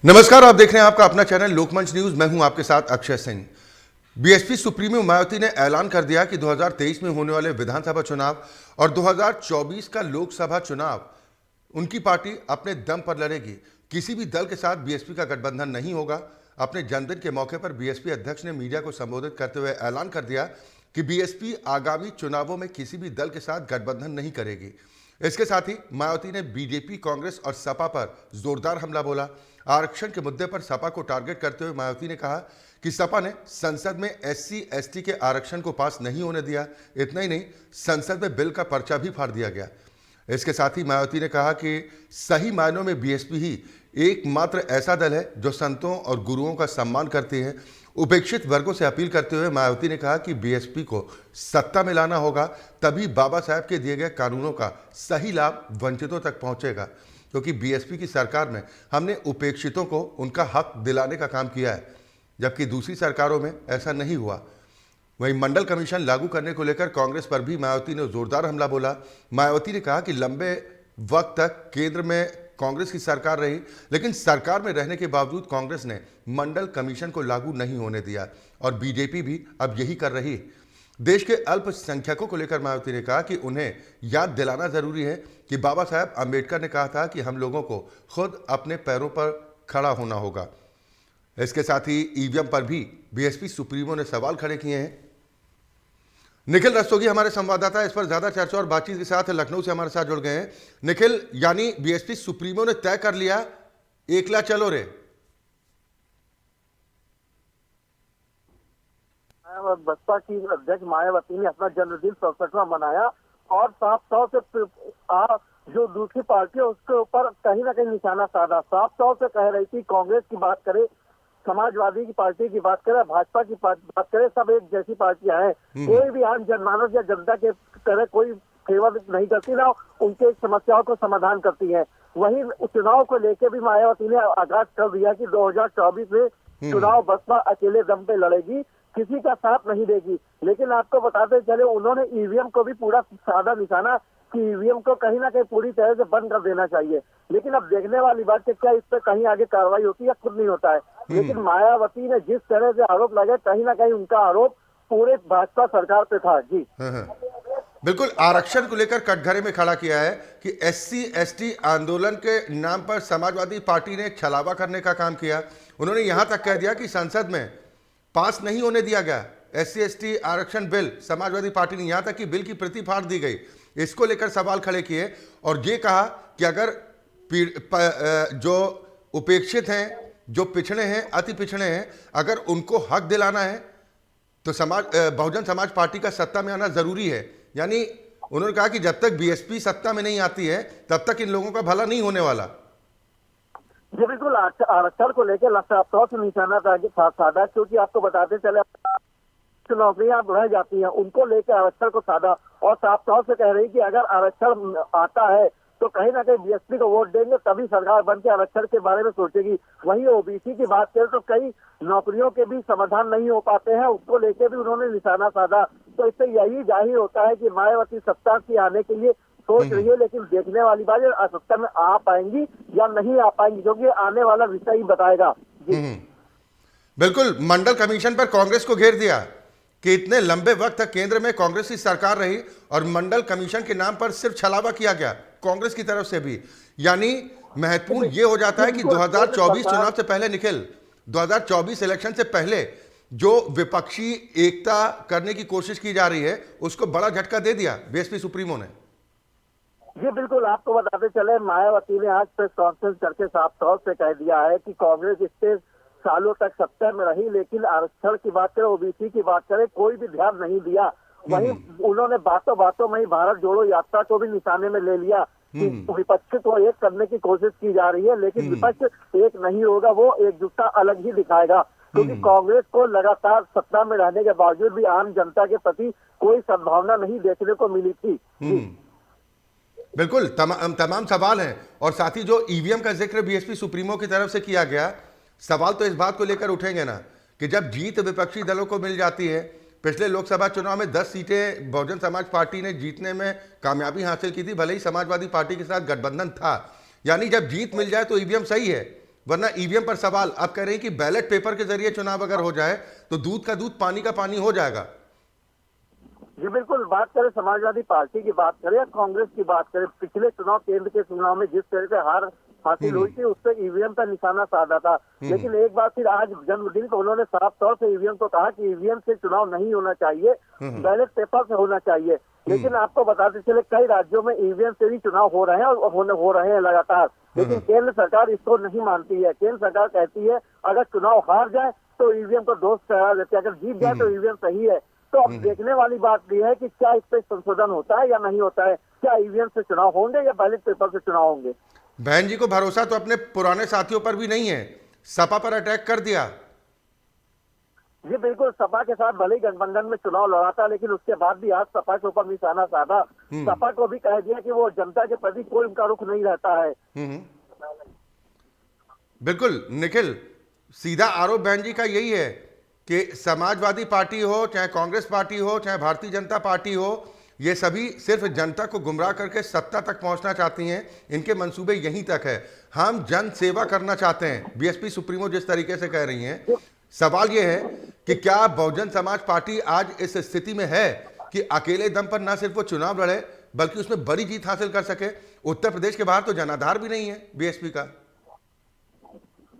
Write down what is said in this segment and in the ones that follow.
नमस्कार, आप देख रहे हैं आपका अपना चैनल लोकमंच न्यूज। मैं हूं आपके साथ अक्षय सिंह। बीएसपी सुप्रीमो मायावती ने ऐलान कर दिया कि 2023 में होने वाले विधानसभा चुनाव और 2024 का लोकसभा चुनाव उनकी पार्टी अपने दम पर लड़ेगी। किसी भी दल के साथ बीएसपी का गठबंधन नहीं होगा। अपने जन्मदिन के मौके पर बीएसपी अध्यक्ष ने मीडिया को संबोधित करते हुए ऐलान कर दिया कि बीएसपी आगामी चुनावों में किसी भी दल के साथ गठबंधन नहीं करेगी। इसके साथ ही मायावती ने बीजेपी, कांग्रेस और सपा पर जोरदार हमला बोला। आरक्षण के मुद्दे पर सपा को टारगेट करते हुए मायावती ने कहा कि सपा ने संसद में SC/ST के आरक्षण को पास नहीं होने दिया। इतना ही नहीं, संसद में बिल का पर्चा भी फाड़ दिया गया। इसके साथ ही मायावती ने कहा कि सही मायनों में बीएसपी ही एकमात्र ऐसा दल है जो संतों और गुरुओं का सम्मान करती है। उपेक्षित वर्गों से अपील करते हुए मायावती ने कहा कि बीएसपी को सत्ता में लाना होगा, तभी बाबा साहब के दिए गए कानूनों का सही लाभ वंचितों तक पहुंचेगा, क्योंकि बीएसपी की सरकार में हमने उपेक्षितों को उनका हक दिलाने का काम किया है, जबकि दूसरी सरकारों में ऐसा नहीं हुआ। वहीं मंडल कमीशन लागू करने को लेकर कांग्रेस पर भी मायावती ने जोरदार हमला बोला। मायावती ने कहा कि लंबे वक्त तक केंद्र में कांग्रेस की सरकार रही, लेकिन सरकार में रहने के बावजूद कांग्रेस ने मंडल कमीशन को लागू नहीं होने दिया और बीजेपी भी अब यही कर रही है। देश के अल्पसंख्यकों को लेकर मायावती ने कहा कि उन्हें याद दिलाना जरूरी है कि बाबा साहब अम्बेडकर ने कहा था कि हम लोगों को खुद अपने पैरों पर खड़ा होना होगा। इसके साथ ही ईवीएम पर भी बीएसपी सुप्रीमो ने सवाल खड़े किए हैं। निखिल रस्तोगी हमारे संवाददाता इस पर ज्यादा चर्चा और बातचीत के साथ लखनऊ से हमारे साथ जुड़ गए हैं। निखिल, यानी बीएसपी सुप्रीमो ने तय कर लिया, एकला चलो रे। बसपा की अध्यक्ष मायावती ने अपना जन्मदिन 67वां मनाया और साफ तौर से जो दूसरी पार्टी है उसके ऊपर कहीं ना कहीं निशाना साधा। साफ तौर से कह रही थी, कांग्रेस की बात करे, समाजवादी की पार्टी की बात करे, भाजपा की बात करे, सब एक जैसी पार्टियां हैं। कोई भी आम जनमानस या जनता के तरह कोई फेवर नहीं करती, ना उनके समस्याओं को समाधान करती है। वहीं चुनाव को लेकर भी मायावती ने आगाज कर दिया कि 2024 में चुनाव बसपा अकेले दम पे लड़ेगी, किसी का साथ नहीं देगी। लेकिन आपको बताते चले, उन्होंने ईवीएम को भी पूरा साधा निशाना कि ईवीएम को कहीं ना कहीं पूरी तरह से बंद कर देना चाहिए। लेकिन अब देखने वाली बात है क्या इस पर कहीं आगे कार्रवाई होती है या खुद नहीं होता है। लेकिन मायावती ने जिस तरह से आरोप लगाए, कहीं ना कहीं उनका आरोप पूरे भाजपा सरकार पे था। जी बिल्कुल, आरक्षण को लेकर कटघरे में खड़ा किया है कि SC/ST आंदोलन के नाम पर समाजवादी पार्टी ने छलावा करने का काम किया। उन्होंने यहां तक कह दिया कि संसद में पास नहीं होने दिया गया SC/ST आरक्षण बिल। समाजवादी पार्टी ने यहां तक कि बिल की प्रति फाड़ दी गई। इसको लेकर सवाल खड़े किए और ये कहा कि अगर जो उपेक्षित हैं, जो पिछड़े हैं, अति पिछड़े हैं, अगर उनको हक दिलाना है तो बहुजन समाज पार्टी का सत्ता में आना जरूरी है। यानी उन्होंने कहा कि जब तक बीएसपी सत्ता में नहीं आती है तब तक इन लोगों का भला नहीं होने वाला। जी बिल्कुल, आरक्षण को लेकर साफ से निशाना साधा, क्योंकि आपको बताते चले नौकरियां रह जाती हैं, उनको लेकर आरक्षण को साधा और साफ तौर से कह रही कि अगर आरक्षण आता है तो कहीं ना कहीं बीएसपी को वोट देंगे, तभी सरकार बन के आरक्षण के बारे में सोचेगी। वहीं ओबीसी की बात करें तो कई नौकरियों के भी समाधान नहीं हो पाते हैं, उसको लेकर भी उन्होंने निशाना साधा। तो इससे यही जाहिर होता है कि मायावती सत्ता की आने के लिए सोच रही है, लेकिन देखने वाली बात है सत्ता में आ पाएंगी या नहीं आ पाएंगी, क्योंकि आने वाला विषय ही बताएगा। बिल्कुल, मंडल कमीशन पर कांग्रेस को घेर दिया कि इतने लंबे वक्त तक केंद्र में कांग्रेस की सरकार रही और मंडल कमीशन के नाम पर सिर्फ छलावा किया गया कांग्रेस की तरफ से भी। यानी महत्वपूर्ण ये हो जाता है कि 2024 चुनाव से पहले, निखिल, 2024 इलेक्शन से पहले जो विपक्षी एकता करने की कोशिश की जा रही है उसको बड़ा झटका दे दिया बीएसपी सुप्रीमो ने। जी बिल्कुल, आपको बताते चले, मायावती ने आज प्रेस कॉन्फ्रेंस करके साफ तौर से कह दिया है कि कांग्रेस इससे सालों तक सत्ता में रही, लेकिन आरक्षण की बात करें, ओबीसी की बात करें, कोई भी ध्यान नहीं दिया। वहीं उन्होंने बातों में ही भारत जोड़ो यात्रा को भी निशाने में ले लिया कि विपक्ष को एक करने की कोशिश की जा रही है, लेकिन विपक्ष एक नहीं होगा, वो एकजुटता अलग ही दिखाएगा। क्योंकि कांग्रेस को लगातार सत्ता में रहने के बावजूद भी आम जनता के प्रति कोई सद्भावना नहीं देखने को मिली थी। बिल्कुल, तमाम सवाल हैं और साथ ही जो ईवीएम का जिक्र बीएसपी सुप्रीमो की तरफ से किया गया, सवाल तो इस बात को लेकर उठेंगे ना कि जब जीत विपक्षी दलों को मिल जाती है, पिछले लोकसभा चुनाव में 10 सीटें बहुजन समाज पार्टी ने जीतने में कामयाबी हासिल की थी, भले ही समाजवादी पार्टी के साथ गठबंधन था। यानी जब जीत मिल जाए तो ईवीएम सही है, वरना ईवीएम पर सवाल। आप कह रहे हैं कि बैलेट पेपर के जरिए चुनाव अगर हो जाए तो दूध का दूध पानी का पानी हो जाएगा। जी बिल्कुल, बात करें समाजवादी पार्टी की बात करें या कांग्रेस की बात करें, पिछले चुनाव, केंद्र के चुनाव में जिस तरह से हार हासिल हुई थी, उससे ईवीएम का निशाना साधा था। लेकिन एक बार फिर आज जन्मदिन पर उन्होंने साफ तौर से ईवीएम को कहा कि ईवीएम से चुनाव नहीं होना चाहिए, बैलेट पेपर से होना चाहिए। लेकिन आपको बताते चले कई राज्यों में ईवीएम से भी चुनाव हो रहे हैं और हो रहे हैं लगातार। लेकिन केंद्र सरकार इसको नहीं मानती है। केंद्र सरकार कहती है अगर चुनाव हार जाए तो ईवीएम को दोष ठहरा देते हैं, अगर जीत जाए तो ईवीएम सही है। तो अब देखने वाली बात यह है कि क्या इस पर संशोधन होता है या नहीं होता है, क्या ईवीएम से चुनाव होंगे या बैलेट पेपर से चुनाव होंगे। बहन जी को भरोसा तो अपने पुराने साथियों पर भी नहीं है, सपा पर अटैक कर दिया। जी बिल्कुल, सपा के साथ भले ही गठबंधन में चुनाव लड़ा था, लेकिन उसके बाद भी आज सपा के ऊपर निशाना साधा। सपा को भी कह दिया कि वो जनता के प्रति कोई उनका रुख नहीं रहता है। बिल्कुल निखिल, सीधा आरोप बहन जी का यही है कि समाजवादी पार्टी हो, चाहे कांग्रेस पार्टी हो, चाहे भारतीय जनता पार्टी हो, ये सभी सिर्फ जनता को गुमराह करके सत्ता तक पहुंचना चाहती हैं। इनके मंसूबे यहीं तक है। हम जन सेवा करना चाहते हैं, बीएसपी सुप्रीमो जिस तरीके से कह रही हैं। सवाल यह है कि क्या बहुजन समाज पार्टी आज इस स्थिति में है कि अकेले दम पर ना सिर्फ वो चुनाव लड़े बल्कि उसमें बड़ी जीत हासिल कर सके। उत्तर प्रदेश के बाहर तो जनाधार भी नहीं है बीएसपी का।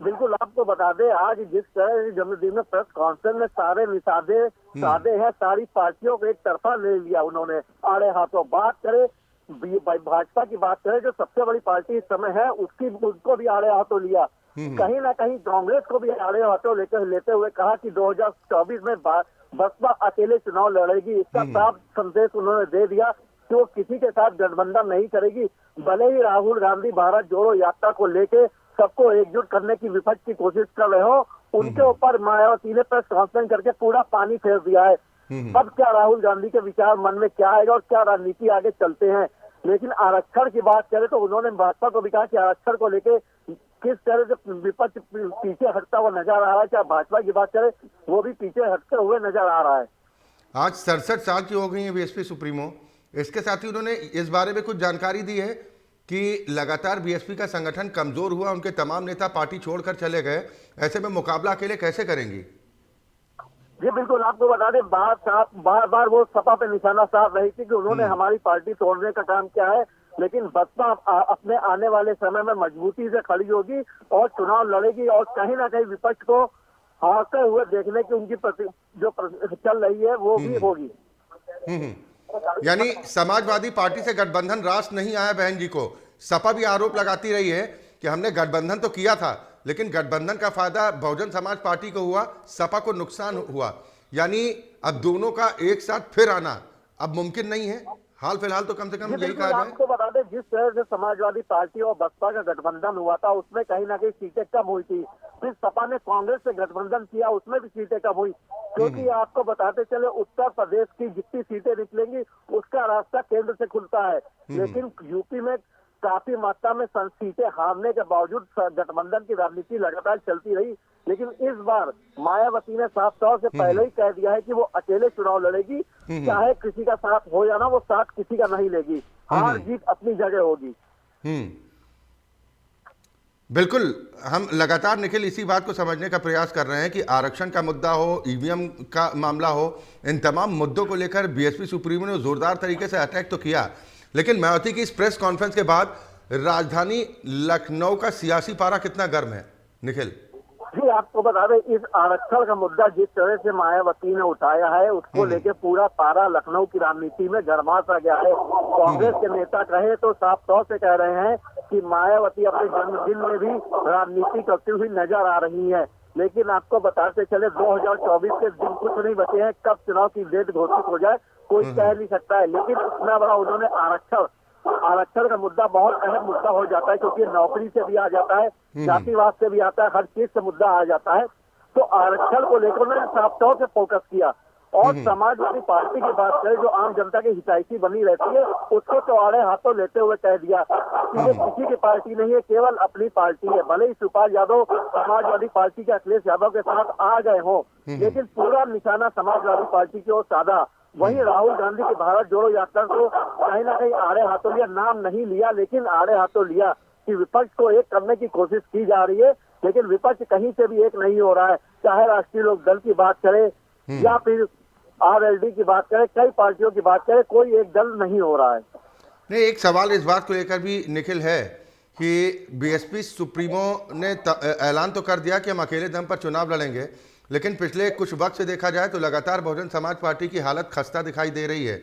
बिल्कुल, आपको बता दें आज जिस तरह जन्मदिन में प्रेस कॉन्फ्रेंस में सारे निषादे साधे हैं, सारी पार्टियों को एक तरफा ले लिया उन्होंने आड़े हाथों। बात करें भाजपा की, बात करें जो सबसे बड़ी पार्टी इस समय है, उसको भी आड़े हाथों लिया। कहीं ना कहीं कांग्रेस को भी आड़े हाथों लेते हुए कहा कि 2024 में बसपा अकेले चुनाव लड़ेगी। इसका साफ संदेश उन्होंने दे दिया कि वो किसी के साथ गठबंधन नहीं करेगी। भले ही राहुल गांधी भारत जोड़ो यात्रा को लेके सबको एकजुट करने की विपक्ष की कोशिश कर रहे हो, उनके ऊपर मायावती ने प्रेस कॉन्फ्रेंस करके पूरा पानी फेर दिया है। अब क्या राहुल गांधी के विचार मन में क्या आएगा और क्या रणनीति आगे चलते हैं। लेकिन आरक्षण की बात करें तो उन्होंने भाजपा को भी कहा कि आरक्षण को लेके किस तरह से विपक्ष पीछे हटता हुआ नजर आ रहा है। चाहे भाजपा की बात करें वो भी पीछे हटते हुए नजर आ रहा है। आज 67 साल की हो गई है बीएसपी सुप्रीमो। इसके साथ ही उन्होंने इस बारे में कुछ जानकारी दी है कि लगातार बीएसपी का संगठन कमजोर हुआ, उनके तमाम नेता पार्टी छोड़कर चले गए। ऐसे में मुकाबला अकेले कैसे करेंगी। जी बिल्कुल, आपको बता दें बार बार वो सपा पे निशाना साध रही थी कि उन्होंने हमारी पार्टी तोड़ने का काम किया है। लेकिन बसपा अपने आने वाले समय में मजबूती से खड़ी होगी और चुनाव लड़ेगी और कहीं ना कहीं विपक्ष को हारते हुए देखने की उनकी जो चल रही है वो भी होगी। यानी समाजवादी पार्टी से गठबंधन रास नहीं आया बहन जी को। सपा भी आरोप लगाती रही है कि हमने गठबंधन तो किया था लेकिन गठबंधन का फायदा बहुजन समाज पार्टी को हुआ, सपा को नुकसान हुआ। यानी अब दोनों का एक साथ फिर आना अब मुमकिन नहीं है। हाल फिलहाल तो कम से कम यही कहा जाए। आपको बता दें जिस तरह से समाजवादी पार्टी और बसपा का गठबंधन हुआ था उसमें कहीं ना कहीं सीटें कम हुई थी। फिर सपा ने कांग्रेस से गठबंधन किया, उसमें भी सीटें कम हुई। क्योंकि आपको बताते चले उत्तर प्रदेश की जितनी सीटें निकलेंगी उसका रास्ता केंद्र से खुलता है। लेकिन यूपी में काफी मात्रा में सीटें हारने के बावजूद गठबंधन की राजनीति लगातार चलती रही। लेकिन इस बार मायावती ने साफ तौर से पहले ही कह दिया है कि वो अकेले चुनाव लड़ेगी, चाहे किसी का साथ हो या ना, वो साथ किसी का नहीं लेगी। हार जीत अपनी जगह होगी। बिल्कुल, हम लगातार निखिल इसी बात को समझने का प्रयास कर रहे हैं कि आरक्षण का मुद्दा हो, ईवीएम का मामला हो, इन तमाम मुद्दों को लेकर बीएसपी सुप्रीमो ने जोरदार तरीके से अटैक तो किया। लेकिन मायावती की इस प्रेस कॉन्फ्रेंस के बाद राजधानी लखनऊ का सियासी पारा कितना गर्म है निखिल। जी आपको बता दें इस आरक्षण का मुद्दा जिस तरह से मायावती ने उठाया है उसको लेके पूरा पारा लखनऊ की राजनीति में गरमा सा गया है। कांग्रेस के नेता कहे तो साफ तौर से कह रहे हैं कि मायावती अपने जन्मदिन में भी राजनीति करती हुई नजर आ रही है। लेकिन आपको बताते चले 2024 के दिन कुछ नहीं बचे हैं, कब चुनाव की डेट घोषित हो जाए कोई कह नहीं सकता है। लेकिन इतना बड़ा उन्होंने आरक्षण का मुद्दा बहुत अहम मुद्दा हो जाता है क्योंकि नौकरी से भी आ जाता है, जातिवाद से भी आता है, हर चीज से मुद्दा आ जाता है। तो आरक्षण को लेकर उन्होंने साफ तौर से फोकस किया। और समाजवादी पार्टी की बात करें जो आम जनता की हितैषी बनी रहती है उसको तो आड़े हाथों लेते हुए कह दिया कि ये किसी की पार्टी नहीं है, केवल अपनी पार्टी है। भले ही शिवपाल यादव समाजवादी पार्टी के अखिलेश यादव के साथ आ गए हो लेकिन पूरा निशाना समाजवादी पार्टी की ओर साधा। वहीं राहुल गांधी की भारत जोड़ो यात्रा को कहीं ना कहीं आड़े हाथों लिया, नाम नहीं लिया लेकिन आड़े हाथों लिया कि विपक्ष को एक करने की कोशिश की जा रही है। लेकिन विपक्ष कहीं से भी एक नहीं हो रहा है, चाहे राष्ट्रीय लोक दल की बात करे या फिर आरएलडी की बात करें, कई पार्टियों की बात करें, कोई एक दल नहीं हो रहा है। नहीं, एक सवाल इस बात को लेकर भी निखिल है कि बीएसपी सुप्रीमो ने ऐलान तो कर दिया कि हम अकेले दम पर चुनाव लड़ेंगे, लेकिन पिछले कुछ वक्त से देखा जाए तो लगातार बहुजन समाज पार्टी की हालत खस्ता दिखाई दे रही है।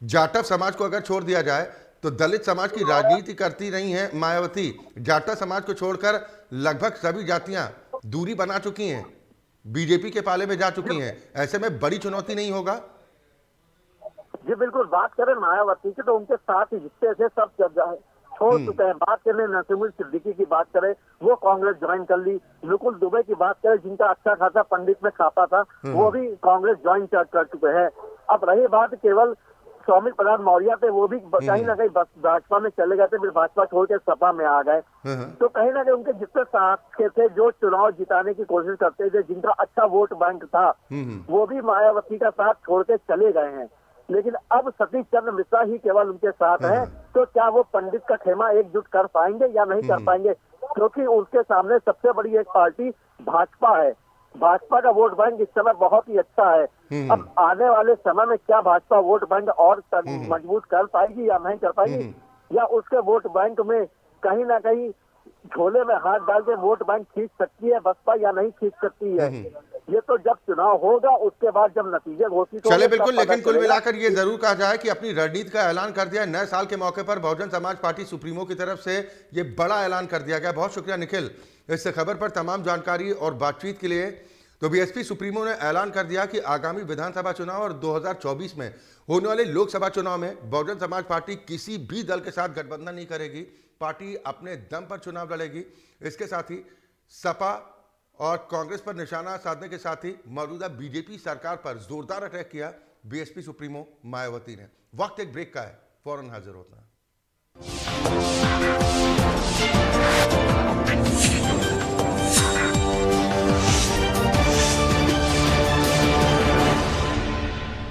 जाटव समाज को अगर छोड़ दिया जाए तो दलित समाज की राजनीति करती रही हैं मायावती। जाटव समाज को छोड़कर लगभग सभी जातियां दूरी बना चुकी हैं, बीजेपी के पाले में जा चुकी हैं। ऐसे में बड़ी चुनौती नहीं होगा? जी बिल्कुल, बात करें मायावती की तो उनके साथ ही जितने थे सब छोड़ चुके हैं। बात करें नसीमुल सिद्दीकी की बात करें, वो कांग्रेस ज्वाइन कर ली। मुकुल दुबे की बात करें, जिनका अच्छा खासा पंडित में खाता था, वो भी कांग्रेस ज्वाइन कर चुके हैं। अब रही बात केवल स्वामी प्रसाद मौर्य थे, वो भी कहीं ना कहीं भाजपा में चले गए थे, फिर भाजपा छोड़ के सपा में आ गए। तो कहीं ना कहीं उनके जितने साथ के थे जो चुनाव जिताने की कोशिश करते थे, जिनका अच्छा वोट बैंक था, वो भी मायावती का साथ छोड़ के चले गए हैं। लेकिन अब सतीश चंद्र मिश्रा ही केवल उनके साथ हैं। तो क्या वो पंडित का खेमा एकजुट कर पाएंगे या नहीं कर पाएंगे? क्योंकि उनके सामने सबसे बड़ी एक पार्टी भाजपा है। भाजपा का वोट बैंक इस समय बहुत ही अच्छा है। अब आने वाले समय में क्या भाजपा वोट बैंक और मजबूत कर पाएगी या नहीं कर पाएगी, या उसके वोट बैंक में कहीं ना कहीं झोले में हाथ डाल के वोट बैंक खींच सकती है बसपा या नहीं खींच सकती है? ये तो जब चुनाव होगा उसके बाद जब नतीजे घोषित चले बिल्कुल, लेकिन कुल मिलाकर ये जरूर कहा जाए कि अपनी रणनीति का ऐलान कर दिया। नए साल के मौके पर बहुजन समाज पार्टी सुप्रीमो की तरफ से ये बड़ा ऐलान कर दिया गया। बहुत शुक्रिया निखिल इस खबर पर तमाम जानकारी और बातचीत के लिए। तो बीएसपी सुप्रीमो ने ऐलान कर दिया कि आगामी विधानसभा चुनाव और 2024 में होने वाले लोकसभा चुनाव में बहुजन समाज पार्टी किसी भी दल के साथ गठबंधन नहीं करेगी। पार्टी अपने दम पर चुनाव लड़ेगी। इसके साथ ही सपा और कांग्रेस पर निशाना साधने के साथ ही मौजूदा बीजेपी सरकार पर जोरदार अटैक किया बीएसपी सुप्रीमो मायावती ने। वक्त एक ब्रेक का है, फौरन हाजिर होता है।